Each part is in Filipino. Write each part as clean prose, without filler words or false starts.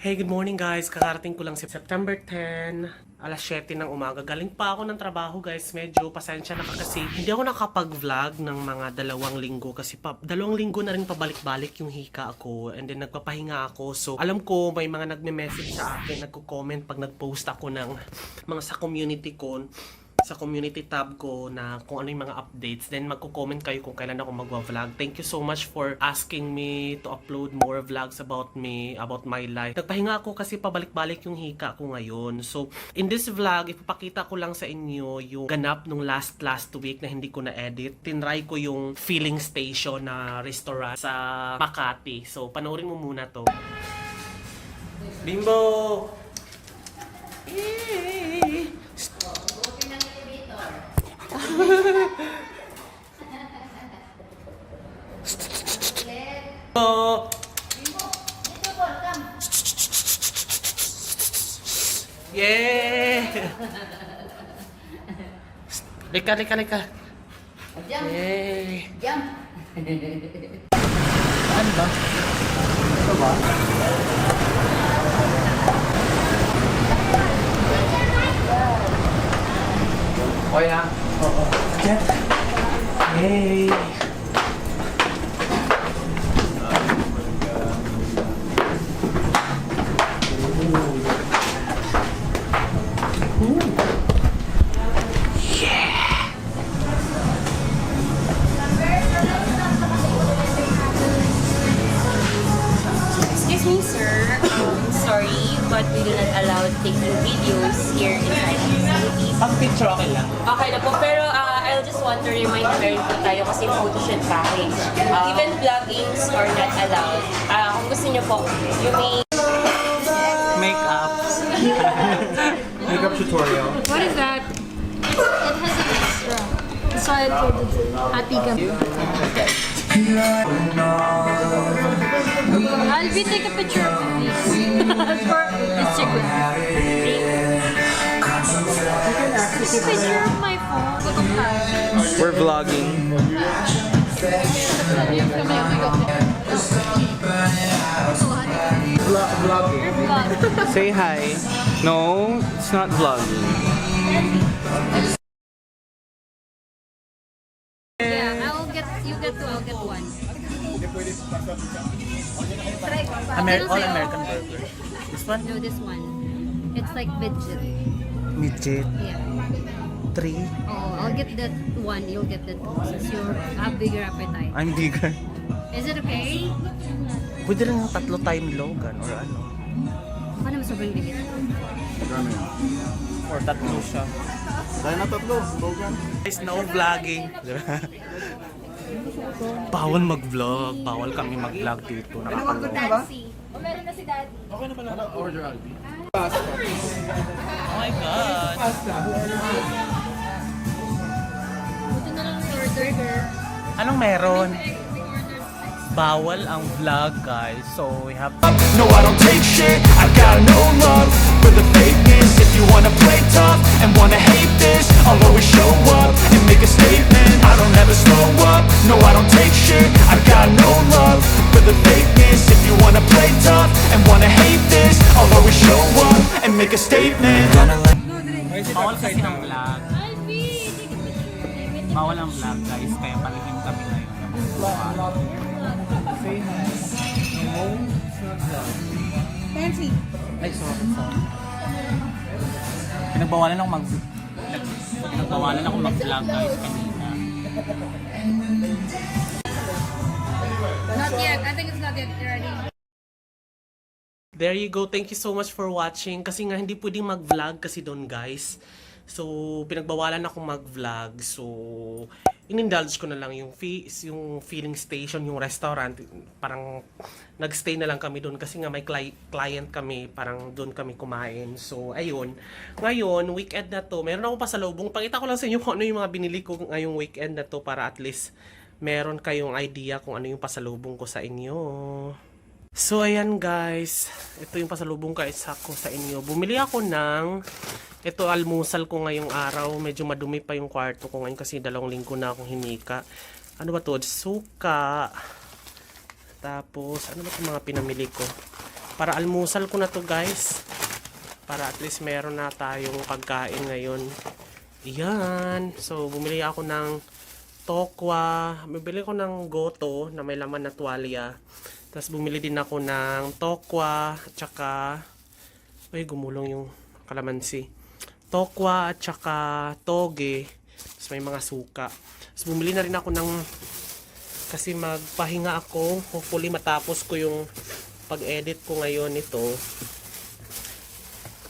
Hey, good morning guys! Kakarating ko lang si September 10, alas 7 ng umaga. Galing pa ako ng trabaho guys. Medyo pasensya na kasi hindi ako nakapag-vlog ng mga 2 linggo kasi 2 linggo na rin pabalik-balik yung hika ako and then nagpapahinga ako. So alam ko may mga nagme-message sa akin, nagko-comment pag nag-post ako ng mga sa community ko, sa community tab ko na kung ano yung mga updates. Then magko-comment kayo kung kailan ako magwa-vlog. Thank you so much for asking me to upload more vlogs about me, about my life. Nagpahinga ako kasi pabalik-balik yung hika ko ngayon. So, in this vlog, ipapakita ko lang sa inyo yung ganap nung last week na hindi ko na-edit. Tinry ko yung filling station na restaurant sa Makati. So, panoorin mo muna to. Bimbo! Yay! Oh. Yeah. Lika. Yay. Jump. Saan ba? Ito ba? Okay na? Oo. Yay. Excuse me, sir. Sorry, but we do not allow taking videos here inside the facility. Pag picture okay lang. Okay na po, pero I'll just want to remind meron po tayo kasi photoshoot package. Even vloggings are not allowed. Kung gusto niyo po, you may... Makeup. Makeup tutorial. What is that? It has an extra. So I told it to Atika. I'll be take a picture of this for Instagram. Take a picture of my phone. We're vlogging. Vlogging. Say hi. No, it's not vlogging. Yeah, I'll get you get two. I'll get one. All American burger. This one? No, this one. It's like midget. Midget. Yeah. 3. Oh, I'll get that one. You'll get that two since you have bigger appetite. I'm bigger. Is it okay? Pwede rin yung 3 time Logan or ano. Paano mo sobrang bigat? Or 3 siya. Dahil na 3, Logan. Guys, no vlogging. Bawal mag-vlog. Bawal kami mag-vlog dito. Daddy. O meron na si Daddy. Okay na pala. Order Albi. Oh my God. Buti na lang yung order. Anong meron? Bawal ang vlog, guys. So, we have No, I don't take shit, I got no love for the fakeness. If you wanna play tough and wanna hate this, I'll always show up and make a statement. I don't ever slow up, no, I don't take shit, I got no love for the fakeness. If you wanna play tough and wanna hate this, I'll always show up and make a statement. bawal kasi ng vlog. Alvin, take a picture. Bawal ang vlog, guys. Kaya palihim kami ngayon. Say hi. No, it's not vlogging. Fancy. Ay, sorry. Pinagbawalan ako mag-vlog, guys, kanina. Not yet. I think it's not yet ready. There you go. Thank you so much for watching. Kasi nga, hindi pwedeng mag-vlog kasi doon, guys. So, pinagbawalan ako mag-vlog. So, in-indulge ko na lang yung filling station, yung restaurant. Parang nag-stay na lang kami doon kasi nga may client kami. Parang doon kami kumain. So, ayun. Ngayon, weekend na to. Meron akong pasalubong. Pakita ko lang sa inyo kung ano yung mga binili ko ngayong weekend na to para at least meron kayong idea kung ano yung pasalubong ko sa inyo. So, ayan guys. Ito yung pasalubong ko sa inyo. Bumili ako ng ito almusal ko ngayong araw. Medyo madumi pa yung kwarto ko ngayon kasi 2 linggo na akong hinika. Ano ba to? Suka. Tapos, ano ba itong mga pinamili ko? Para almusal ko na to guys. Para at least meron na tayong pagkain ngayon. Yan. So, bumili ako ng tokwa. Bibili ko ng goto na may laman na tuwalya. Tapos bumili din ako ng tokwa at saka gumulong yung kalamansi. Tokwa at saka toge. Tapos may mga suka. Tapos bumili na rin ako ng kasi magpahinga ako. Hopefully matapos ko yung pag-edit ko ngayon ito.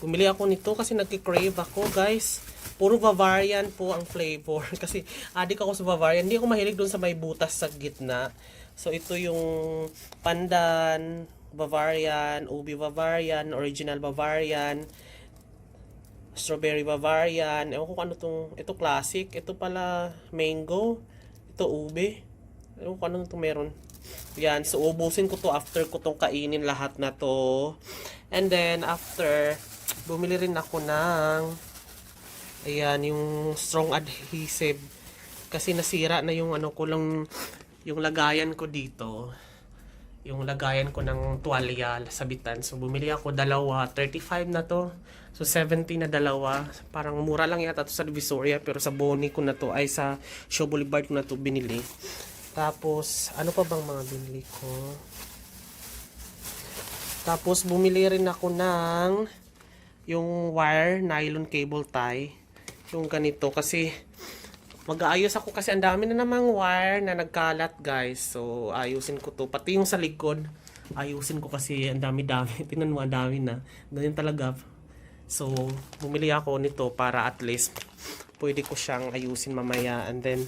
Bumili ako nito kasi nagki-crave ako guys. Puro Bavarian po ang flavor. Kasi adik ako sa Bavarian. Hindi ako mahilig doon sa may butas sa gitna. So ito yung pandan Bavarian, ubi Bavarian, original Bavarian, strawberry Bavarian. Ewan ko kung ano tong, ito classic, ito pala mango, ito ube. Ewan ko ano itong meron. Yan, so ubusin ko to after ko tong kainin lahat na to. And then after, bumili rin ako ng ayan, yung strong adhesive. Kasi nasira na yung ano ko lang, yung lagayan ko dito. Yung lagayan ko ng tuwalya, sabitan. So, bumili ako dalawa. 35 na to. So, 70 na dalawa. Parang mura lang yata to sa Divisoria. Pero sa Boni ko na to, ay sa Show Boulevard ko na to binili. Tapos, ano pa bang mga binili ko? Tapos, bumili rin ako ng yung wire nylon cable tie. Yung ganito. Kasi, mag-aayos ako kasi ang dami na namang wire na nagkalat guys. So, ayusin ko to. Pati yung sa likod, ayusin ko kasi ang dami-dami. Tingnan mo, ang dami na. Ganyan talaga. So, bumili ako nito para at least pwede ko siyang ayusin mamaya. And then,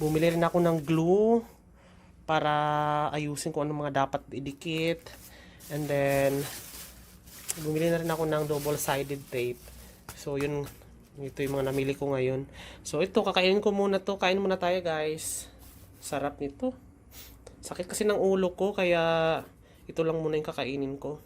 bumili rin ako ng glue para ayusin ko ano mga dapat idikit. And then, bumili na rin ako ng double-sided tape. So, yun. Ito yung mga namili ko ngayon. So, ito, kakainin ko muna to. Kain muna tayo, guys. Sarap nito. Sakit kasi ng ulo ko, kaya ito lang muna yung kakainin ko.